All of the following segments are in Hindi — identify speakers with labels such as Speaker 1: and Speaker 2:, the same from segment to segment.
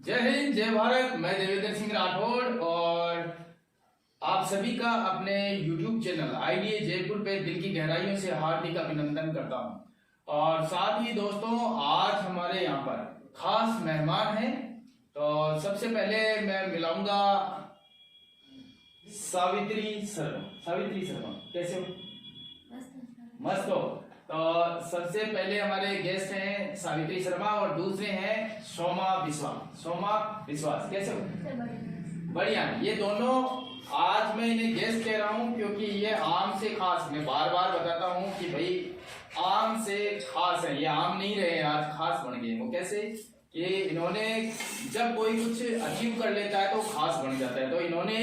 Speaker 1: जय हिंद, जय भारत। मैं देवेंद्र सिंह राठौड़ और आप सभी का अपने YouTube चैनल आईडीए जयपुर पे दिल की गहराइयों से हार्दिक अभिनंदन करता हूं। और साथ ही दोस्तों, आज हमारे यहाँ पर खास मेहमान हैं। तो सबसे पहले मैं मिलाऊंगा सावित्री शर्मा। सावित्री शर्मा, कैसे हो? मस्त हो। तो सबसे पहले हमारे गेस्ट हैं सावित्री शर्मा और दूसरे हैं सोमा विश्वास। सोमा विश्वास, कैसे हो? बढ़िया। ये दोनों आज मैं इन्हें गेस्ट कह रहा हूं क्योंकि ये आम से खास, मैं बार बार बताता हूं कि भाई आम से खास है। ये आम नहीं रहे, आज खास बन गए। वो कैसे कि इन्होंने जब कोई कुछ अचीव कर लेता है तो खास बन जाता है। तो इन्होंने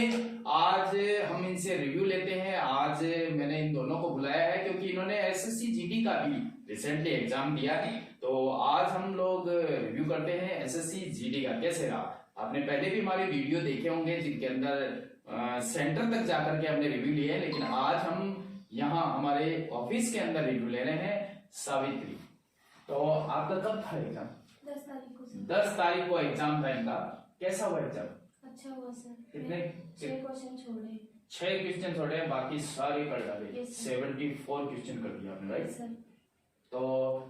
Speaker 1: आज हम इनसे रिव्यू लेते हैं। आज मैंने इन दोनों को बुलाया है क्योंकि इन्होंने एसएससी जीडी का भी रिसेंटली एग्जाम दिया है। तो आज हम लोग रिव्यू करते हैं एसएससी जीडी का कैसे रहा। आपने पहले भी हमारे वीडियो देखे होंगे जिनके अंदर सेंटर तक जाकर के हमने रिव्यू लिए, लेकिन आज हम यहाँ हमारे ऑफिस के अंदर रिव्यू ले रहे हैं। सावित्री, तो आपका कब था एग्जाम?
Speaker 2: 10 तारीख को।
Speaker 1: 10 तारीख को एग्जाम था इनका। कैसा हुआ एग्जाम?
Speaker 2: अच्छा हुआ सर।
Speaker 1: कितने?
Speaker 2: 6 क्वेश्चन छोड़े।
Speaker 1: 6 क्वेश्चन छोड़े, बाकी सारे कर डाले। 74 क्वेश्चन कर दिया आपने, राइट
Speaker 2: सर?
Speaker 1: तो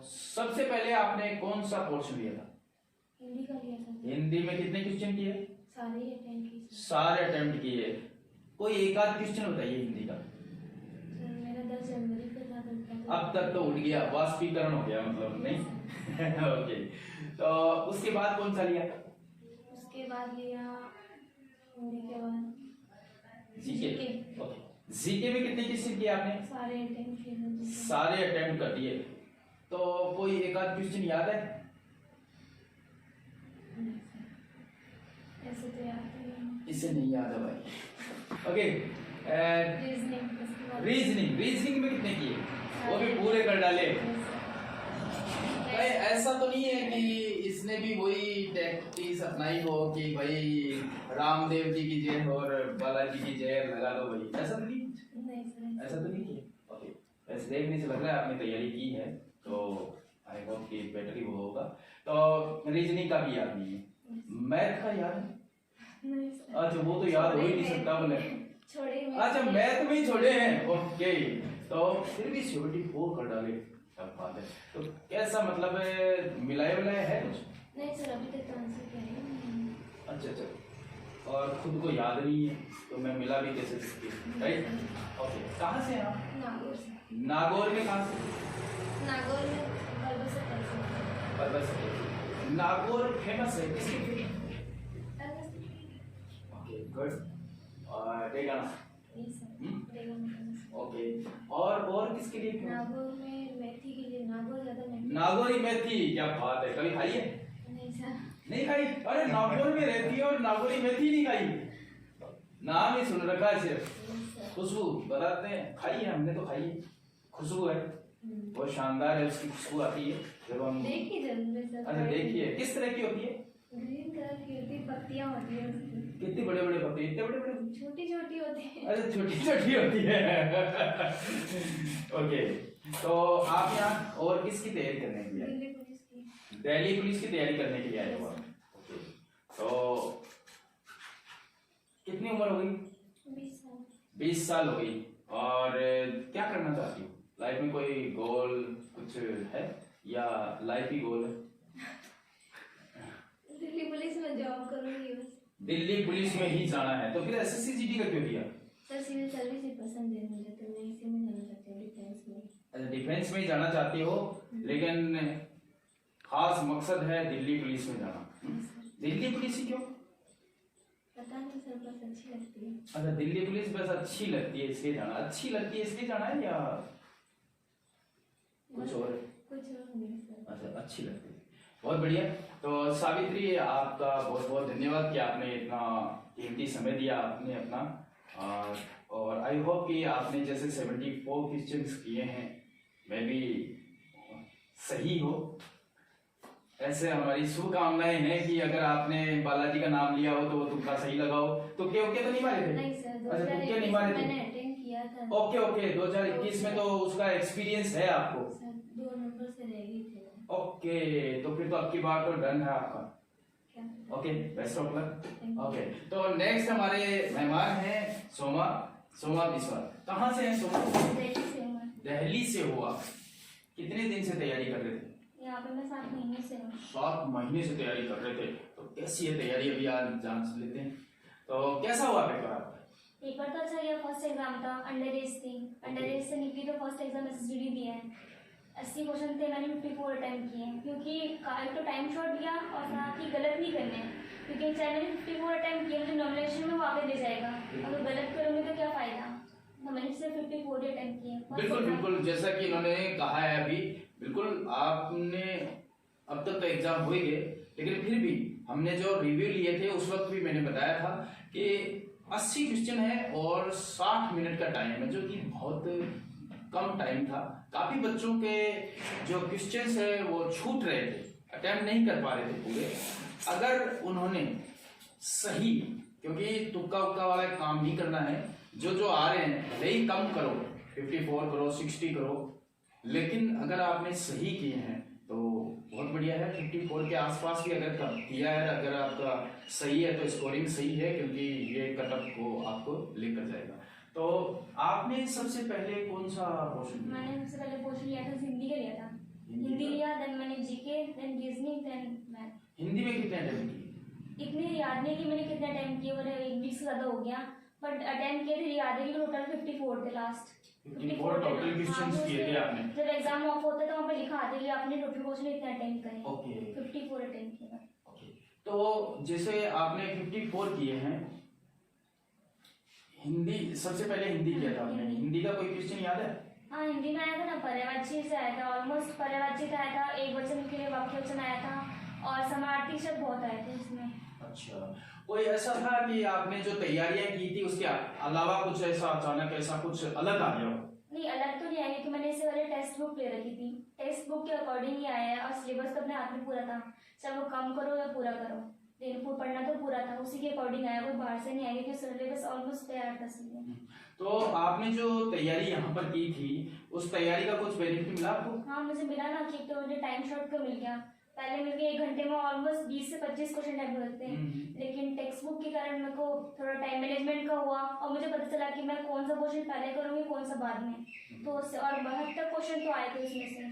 Speaker 1: सबसे पहले आपने कौन सा पोर्शन लिया था?
Speaker 2: हिंदी का लिया था।
Speaker 1: हिंदी में कितने क्वेश्चन किए?
Speaker 2: सारे अटेम्प्ट किए।
Speaker 1: सारे अटेम्प्ट किए। कोई एक आध क्वेश्चन बताइए हिंदी का।
Speaker 2: सर मेरा 10 जनवरी का था।
Speaker 1: अब तक तो उठ गया, वाष्पीकरण हो गया मतलब, नहीं? ओके। तो उसके बाद कौन सा लिया?
Speaker 2: उसके बाद लिया हिंदी के बाद
Speaker 1: जीके। ओके, जीके में कितने क्वेश्चन किए आपने?
Speaker 2: सारे अटेम्प्ट किए।
Speaker 1: सारे अटेम्प्ट कर दिए। तो कोई एक आध क्वेश्चन याद है?
Speaker 2: ऐसे तो याद नहीं।
Speaker 1: इसे नहीं याद है भाई। ओके, रीजनिंग में कितने किए? वो भी पूरे कर डाले। भाई ऐसा तो नहीं है कि इसने भी वही टैक्टिस अपनाई हो कि भाई रामदेव जी की जय और बालाजी की जय लगा दो भाई, ऐसा तो नहीं? ऐसा तो नहीं किया। ओके, ऐसे देखने से लग रहा है आपने तैयारी की है, तो आई होप कि बेटर ही वो होगा। तो रीजनिंग का भी याद नहीं है। मैथ का याद है? अच्छा, वो तो याद हो ही नहीं सकता बोले। अच्छा, मैथ में ही छोड़े हैं। ओके, तो फिर भी 74 कर डाले, क्या बात है। तो कैसा मतलब मिलाए विलाए है कुछ?
Speaker 2: नहीं सर, अभी तक तो आंसर क्या है।
Speaker 1: अच्छा, और खुद को याद नहीं है तो मैं मिला भी कैसे सकती हूँ, राइट? ओके, कहाँ से हैं आप?
Speaker 2: नागौर से।
Speaker 1: नागौर में कहाँ से?
Speaker 2: नागौर में
Speaker 1: परबत से। नागौर फेमस है किसके? Okay, good. और डेगाना। ओके, और किसके लिए?
Speaker 2: नागौर में मेथी के लिए। नागौर ज्यादा मेथी।
Speaker 1: नागौरी मेथी, क्या बात है। कभी खाई है?
Speaker 2: नहीं सर।
Speaker 1: नहीं खाई? अरे नागौर में रहती है और नागौरी मेथी नहीं खाई? नाम ही सुन रखा है सिर्फ। खुशबू बताते हैं, खाई है हमने तो, खाई है। खुशबू है, बहुत शानदार है, उसकी खुशबू आती है जब हम।
Speaker 2: देखिए जरूर सर।
Speaker 1: अच्छा, देखिए किस तरह की होती है?
Speaker 2: ग्रीन कलर की होती है, पत्तियां होती है उसकी।
Speaker 1: कितने बड़े बड़े पत्ते? इतने बड़े बड़े?
Speaker 2: छोटी छोटी होती है।
Speaker 1: अच्छा, छोटी छोटी होती है। ओके, तो आप यहाँ और किसकी तैयारी करने के लिए?
Speaker 2: दिल्ली पुलिस की।
Speaker 1: दिल्ली पुलिस की तैयारी करने के लिए आए हो आप? ओके, तो कितनी उम्र हो गई?
Speaker 2: 20 साल।
Speaker 1: 20 साल हो गई। और क्या करना चाहती हो लाइफ में? कोई गोल कुछ है या लाइफ ही गोल है?
Speaker 2: दिल्ली पुलिस में जॉब करूंगी बस।
Speaker 1: दिल्ली पुलिस में ही जाना है, तो फिर एसएससी जीडी का क्यों दिया?
Speaker 2: सर सिविल सर्विस ही पसंद है मुझे, तो मैं इसी में जाना चाहती हूँ, डिफेंस में।
Speaker 1: अच्छा, डिफेंस में ही जाना चाहती हो, लेकिन खास मकसद है दिल्ली पुलिस में जाना। दिल्ली पुलिस ही क्यों?
Speaker 2: पता नहीं सर, बस अच्छी लगती है।
Speaker 1: अच्छा, दिल्ली पुलिस बस अच्छी लगती है इसलिए जाना? अच्छी लगती है इसलिए जाना है या कुछ और?
Speaker 2: कुछ और नहीं सर।
Speaker 1: अच्छा, अच्छी लगती है, बहुत बढ़िया। तो सावित्री, आपका बहुत बहुत धन्यवाद कि आपने इतना कीमती समय दिया आपने अपना। और आई होप कि आपने जैसे 74 क्वेश्चंस किए हैं, मैं भी सही हो। ऐसे हमारी शुभकामनाएं हैं कि अगर आपने बालाजी का नाम लिया हो तो वो तुक्का सही लगाओ। तुक्के ओके तो नहीं मारे थे?
Speaker 2: नहीं सर,
Speaker 1: अच्छा, तुक्के नहीं मारे थे।
Speaker 2: मैंने अटेंड किया था।
Speaker 1: ओके ओके, 2021 में तो उसका एक्सपीरियंस है आपको?
Speaker 2: सर 2 नंबर से रह गई थे।
Speaker 1: ओके, तो फिर तो आपकी बात तो डन है आपका
Speaker 2: क्या?
Speaker 1: Okay, best of luck.
Speaker 2: Thank you.
Speaker 1: Okay, तो नेक्स्ट हमारे मेहमान हैं सोमा बिस्वा। कहाँ से हैं सोमा?
Speaker 2: दिल्ली से हूँ मैं।
Speaker 1: दिल्ली से हो आप। कितने दिन से तैयारी कर रहे थे?
Speaker 2: यहाँ पे मैं 7 महीने से हूँ।
Speaker 1: 7 महीने से तैयारी कर रहे थे। तो कैसी है तैयारी, अभी आज जान लेते हैं। तो कैसा हुआ पेपर आपका?
Speaker 2: पेपर तो अच्छा गया। फर्स्ट एग्जाम था, अंडर एज थी। अंडर एज से निकली तो फर्स्ट एग्जाम SSGD दिया है। 80 क्वेश्चन थे, मैंने 54 अटेम्प्ट किए हैं, क्योंकि एक तो टाइम शॉर्ट लिया और साथ ही गलत नहीं करने हैं, क्योंकि चाहे मैंने 54 अटेम्प्ट किए, मुझे नॉमिनेशन में वो आगे ले जाएगा। अगर गलत करूँगी तो क्या फायदा। तो मैंने सिर्फ 54 अटेम्प्ट किए।
Speaker 1: बिल्कुल बिल्कुल, जैसा कि इन्होंने कहा है अभी, बिल्कुल आपने अब तक तो एग्जाम हो ही गए, लेकिन फिर भी हमने जो रिव्यू लिए थे उस वक्त भी मैंने बताया था कि 80 क्वेश्चन है और 60 मिनट का टाइम है, जो कि बहुत कम टाइम था। काफी बच्चों के जो क्वेश्चंस है वो छूट रहे थे, अटेम्प्ट नहीं कर पा रहे थे पूरे। अगर उन्होंने सही, क्योंकि तुक्का उक्का वाला काम नहीं करना है, जो आ रहे हैं भले ही कम करो, 54 करो, 60 करो, लेकिन अगर आपने सही किए हैं तो बहुत बढ़िया है। 54 के आसपास भी अगर किया है, अगर आपका सही है तो स्कोरिंग सही है, क्योंकि ये कटअप को आपको लेकर जाएगा। तो आपने सबसे पहले कौन सा पोर्शन?
Speaker 2: मैंने सबसे पहले पोर्शन लिया था, हिंदी का लिया था। हिंदी लिया, देन मैंने GK, then reasoning, then math.
Speaker 1: Hindi में कितने अटेम्प्ट किए?
Speaker 2: इतने याद नहीं कि मैंने कितने अटेम्प्ट किए, और एक वीक से ज्यादा हो गया, बट अटेम्प्ट किए थे याद है कि टोटल 54 थे लास्ट।
Speaker 1: 54 टोटल क्वेश्चंस किए थे आपने?
Speaker 2: जब एग्जाम ऑफ होता है तो वहाँ पे लिखा आता है कि आपने टोटल क्वेश्चन इतने अटेम्प्ट करे।
Speaker 1: ओके,
Speaker 2: 54 अटेम्प्ट किए।
Speaker 1: ओके। तो जैसे आपने 54 किए हैं, हिंदी सबसे पहले हिंदी किया था आपने, हिंदी का कोई क्वेश्चन याद है?
Speaker 2: हाँ, हिंदी में आया था ना, पर्यायवाची से आया था, ऑलमोस्ट पर्यायवाची का आया था, एक वचन के लिए वाक्य वचन आया था, और समानार्थी शब्द बहुत आए थे इसमें।
Speaker 1: अच्छा, कोई ऐसा था कि आपने जो तैयारियां की थी उसके अलावा कुछ ऐसा अचानक ऐसा कुछ अलग आ गया हो?
Speaker 2: नहीं, अलग तो नहीं आया, क्योंकि मैंने इससे पहले टेक्स्ट बुक ले रखी थी। टेक्स्ट बुक के अकॉर्डिंग ही आया है, और सिलेबस तो अपने हाथ में पूरा था, चाहे वो कम करो या पूरा करो, लेकिन पढ़ना तो पूरा था, उसी के अकॉर्डिंग आया, कोई बाहर से नहीं आया, क्योंकि सिलेबस ऑलमोस्ट तैयार था इसलिए।
Speaker 1: तो आपने जो तैयारी यहाँ पर की थी, उस तैयारी का कुछ बेनिफिट मिला आपको?
Speaker 2: हाँ, मुझे मिला ना, कि तो मुझे टाइम शॉर्ट का मिल गया। पहले मेरे 1 घंटे में ऑलमोस्ट 20 से 25 क्वेश्चन टाइप लगते हैं, लेकिन टेक्स्ट बुक के कारण मेरे को थोड़ा टाइम मैनेजमेंट का हुआ, और मुझे पता चला कि मैं कौन सा क्वेश्चन पहले करूँगी, कौन सा बाद में। तो उससे, और 72 क्वेश्चन तो आए थे उसमें से,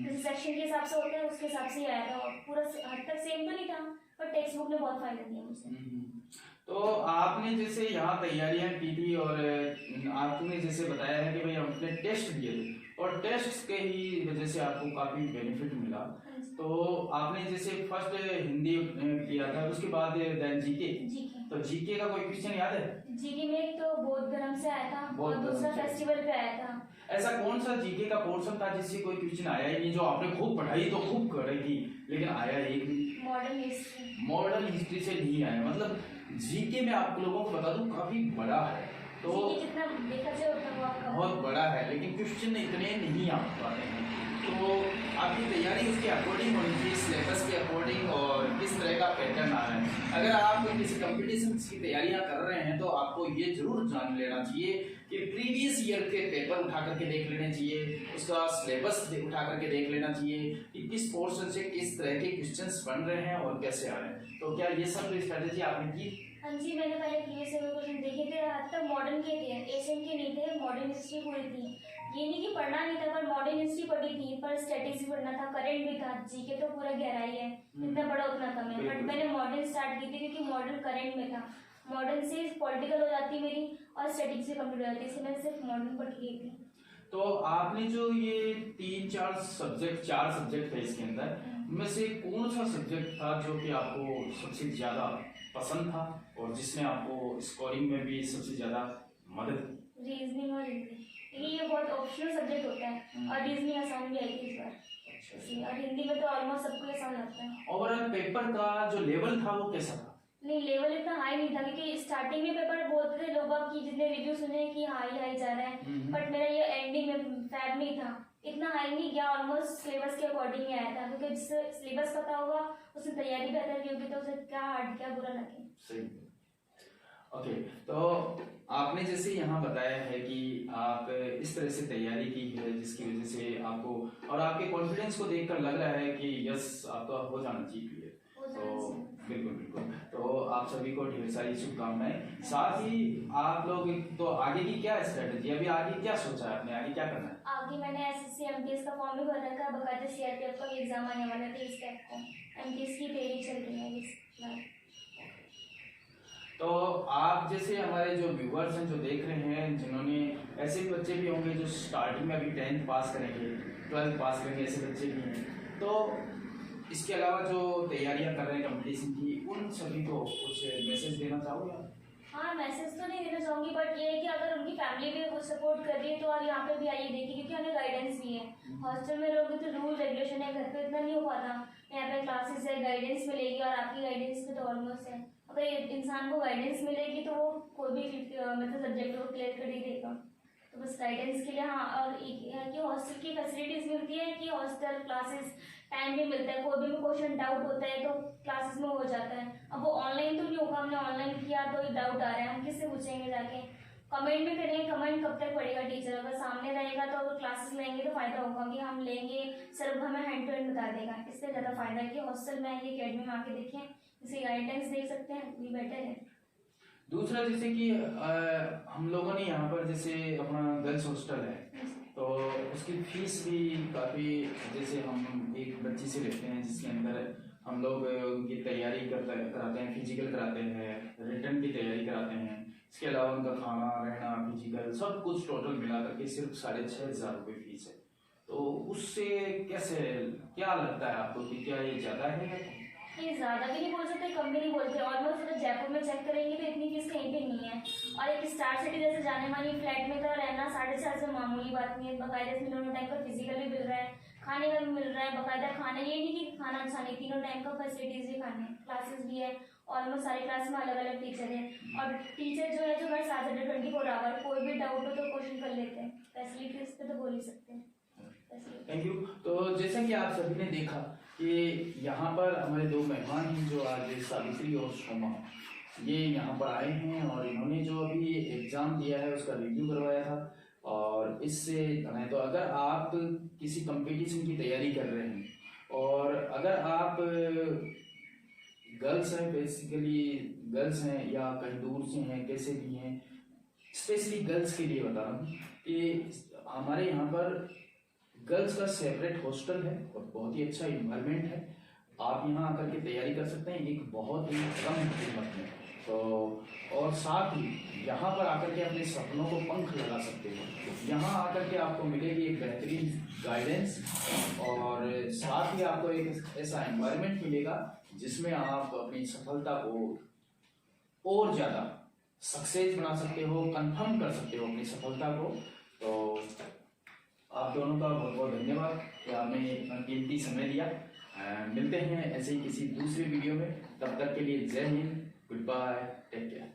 Speaker 2: जैसे सेक्शन के हिसाब से होता है उसके हिसाब से ही आया था, और पूरा हद तक सेम तो नहीं था, पर टेक्स्ट बुक ने बहुत फायदा दिया मुझे।
Speaker 1: तो आपने जैसे यहाँ तैयारियां की थी, और आपने जैसे बताया है कि भाई आपने टेस्ट दिए थे, और टेस्ट के ही वजह से आपको काफी बेनिफिट मिला। तो आपने जैसे फर्स्ट हिंदी किया था, उसके बाद देन जीके। तो जीके का कोई क्वेश्चन याद है?
Speaker 2: जीके में एक तो बौद्ध धर्म से आया था, और दूसरा फेस्टिवल पे आया था।
Speaker 1: ऐसा कौन सा जीके का पोर्शन था जिससे कोई क्वेश्चन आया ही नहीं, जो आपने खूब पढ़ाई तो खूब करी थी, लेकिन आया एक भी? मॉडर्न हिस्ट्री से नहीं आया। मतलब जीके में आप लोगों को बता दूं काफी बड़ा है, तो
Speaker 2: जितना देखा जाए उतना वो आपका
Speaker 1: बहुत बड़ा है, लेकिन क्वेश्चन इतने नहीं आ पाते हैं। तो आपकी तैयारी उसके अकॉर्डिंग होनी चाहिए, सिलेबस के अकॉर्डिंग, और किस तरह का पैटर्न आ रहा है। अगर आप किसी कंपटीशन की तैयारियां कर रहे हैं तो आपको ये जरूर जान लेना चाहिए कि प्रीवियस ईयर के पेपर उठा करके देख लेने चाहिए, उसका सिलेबस उठा करके देख लेना चाहिए कि किस पोर्शन से किस तरह के क्वेश्चंस बन रहे हैं और कैसे आ रहे हैं। तो क्या ये सब स्ट्रेटेजी आपने की?
Speaker 2: हाँ जी, मैंने पहले प्रीवियस ईयर क्वेश्चन देखे थे, हद तक मॉडर्न के थे, एशियन के नहीं थे, मॉडर्न हिस्ट्री पूरी थी। ये नहीं कि पढ़ना नहीं था, पर मॉडर्न हिस्ट्री पढ़ी थी, पर स्टैटिस्टिक्स पढ़ना था, करंट भी था। जीके तो पूरा गहराई है, जितना बड़ा उतना कम है, बट मैंने मॉडर्न स्टार्ट की थी क्योंकि मॉडर्न करंट में था। मॉडर्न से पॉलिटिकल हो जाती मेरी, और स्टैटिस्टिक्स से कंप्लीट हो जाती, इसलिए मैंने सिर्फ मॉडर्न पढ़ की थी।
Speaker 1: तो आपने जो ये 4 सब्जेक्ट थे इसके अंदर, में से कौन सा सब्जेक्ट था जो कि आपको सबसे ज्यादा पसंद था, और जिसमें आपको स्कोरिंग में भी सबसे ज्यादा मदद?
Speaker 2: रीजनिंग और हिंदी, ये बहुत ऑप्शनल सब्जेक्ट होता है, और रीजनिंग आसान भी आई थी इस बार, और हिंदी में तो ऑलमोस्ट सबको आसान लगता है।
Speaker 1: ओवरऑल पेपर का जो लेवल था वो कैसा था?
Speaker 2: नहीं, लेवल इतना हाई नहीं था, क्योंकि स्टार्टिंग में पेपर बोलते थे लोग कि जितने रिव्यू सुने कि हाई जा रहा है, बट मेरा ये एंडिंग में फैब में था, इतना हाई नहीं गया, ऑलमोस्ट सिलेबस के अकॉर्डिंग ही आया था, क्योंकि जिससे सिलेबस पता होगा उसने तैयारी बेहतर की होगी, तो उसे क्या हार्ड क्या बुरा लगे।
Speaker 1: सही। ओके, तो आपने जैसे यहाँ बताया है कि आप इस तरह से तैयारी की है जिसकी वजह से आपको, और आपके कॉन्फिडेंस को देखकर लग रहा है कि यस आपका हो जाना चाहिए। तो बिल्कुल आप सभी को ढेर सारी शुभकामनाएं। साथ ही आप लोग तो आगे की क्या स्ट्रेटेजी, अभी आगे क्या सोचा है आपने, आगे क्या करना है?
Speaker 2: आगे मैंने एसएससी एमटीएस का फॉर्म भी भर रखा है, बकायदा सीआरपीएफ का एग्जाम आने वाला है, 23 टाइप को एमटीएस की तैयारी चल रही है इस बार।
Speaker 1: तो आप जैसे हमारे जो व्यूअर्स हैं, जो देख रहे हैं, जिन्होंने ऐसे भी बच्चे भी होंगे जो स्टार्टिंग में अभी 10th पास करेंगे, 12th पास करेंगे, ऐसे बच्चे भी हैं, तो इसके अलावा जो तैयारियां कर रहे हैं कंपटीशन की, उन सभी को कुछ मैसेज देना चाहोगे आप?
Speaker 2: हाँ, मैसेज तो नहीं देना चाहूँगी, बट ये है कि अगर उनकी फैमिली भी कुछ सपोर्ट कर रही है तो और यहाँ पे भी आइए देखिए, क्योंकि हमें गाइडेंस भी है। हॉस्टल में रहोगे तो रूल रेगुलेशन है, घर पे इतना नहीं हो पाता। यहाँ पे क्लासेस है, गाइडेंस मिलेगी, और आपकी गाइडेंस पे तो ऑलमोस्ट है। अगर इंसान को गाइडेंस मिलेगी तो वो कोई भी मतलब सब्जेक्ट को क्लियर कर ही देगा। तो बस गाइडेंस के लिए हाँ, और एक है कि हॉस्टल की फैसिलिटीज़ मिलती है कि हॉस्टल क्लासेस टाइम भी मिलता है, कोई भी क्वेश्चन डाउट होता है तो क्लासेस में हो जाता है। अब वो ऑनलाइन तो नहीं होगा, हमने ऑनलाइन किया तो डाउट आ रहा है, हम किससे पूछेंगे जाके? कमेंट भी करेंगे, कमेंट कब तक पढ़ेगा टीचर? अगर सामने रहेगा तो अगर क्लासेस लेंगे तो फायदा होगा कि हम लेंगे, सर हमें हैंड टू हैंड बता देगा। इससे ज़्यादा फायदा है कि हॉस्टल में आएंगे, अकेडमी में आके देखें, इसे गाइडेंस देख सकते हैं, ये बेटर है।
Speaker 1: दूसरा जैसे कि हम लोगों ने यहाँ पर जैसे अपना गर्ल्स हॉस्टल है, तो उसकी फीस भी काफ़ी, जैसे हम एक बच्ची से लेते हैं जिसके अंदर हम लोग उनकी तैयारी कराते हैं, फिजिकल कराते हैं, रिटर्न की तैयारी कराते हैं, इसके अलावा उनका खाना रहना, फिजिकल सब कुछ टोटल मिला करके सिर्फ 6,500 रुपये फीस है। तो उससे कैसे, क्या लगता है आपको कि क्या ये ज़्यादा है?
Speaker 2: ये ज़्यादा भी नहीं बोल सकते, कम भी नहीं बोलते। ऑलमोस्ट अगर जयपुर में चेक करेंगे तो इतनी फीस कहीं पे नहीं है। और एक स्टार सिटी जैसे जाने वाली फ्लैट में तो रहना 4,500 मामूली बात नहीं है। बाकायदा इसमें दोनों टाइम का फिजिकल भी मिल रहा है, खाने का भी मिल रहा है, बाकायदा खाना, ये नहीं कि खाना अच्छा नहीं, तीनों टाइम का फैसिलिटीज भी खाने, क्लासेस भी है, ऑलमोस्ट सारे क्लास में अलग अलग टीचर है। और टीचर जो है जो हर साथ 24 आवर, कोई भी डाउट हो तो क्वेश्चन कर लेते हैं। फैसिलिटीज पे तो बोल ही सकते हैं।
Speaker 1: Thank you. तो जैसा कि आप सभी ने देखा कि यहाँ पर हमारे दो मेहमान हैं जो आज सावित्री और सोमा, ये यहाँ पर आए हैं और इन्होंने जो अभी एग्ज़ाम दिया है उसका रिव्यू करवाया था। और इससे तो अगर आप किसी कंपटीशन की तैयारी कर रहे हैं और अगर आप गर्ल्स हैं, बेसिकली गर्ल्स हैं या कहीं दूर से हैं, कैसे भी हैं, स्पेशली गर्ल्स के लिए बता रहा हूँ कि हमारे यहाँ पर गर्ल्स का सेपरेट हॉस्टल है और बहुत ही अच्छा इन्वायरमेंट है। आप यहाँ आकर के तैयारी कर सकते हैं एक बहुत ही कम कीमत में। तो और साथ ही यहाँ पर आकर के अपने सपनों को पंख लगा सकते हो। यहाँ आकर के आपको मिलेगी एक बेहतरीन गाइडेंस और साथ ही आपको एक ऐसा एनवायरनमेंट मिलेगा जिसमें आप अपनी सफलता को और ज़्यादा सक्सेस बना सकते हो, कंफर्म कर सकते हो अपनी सफलता को। तो आप दोनों का बहुत बहुत धन्यवाद कि आपने इतना कीमती समय दिया। मिलते हैं ऐसे ही किसी दूसरी वीडियो में, तब तक के लिए Jai Hind, goodbye, take care.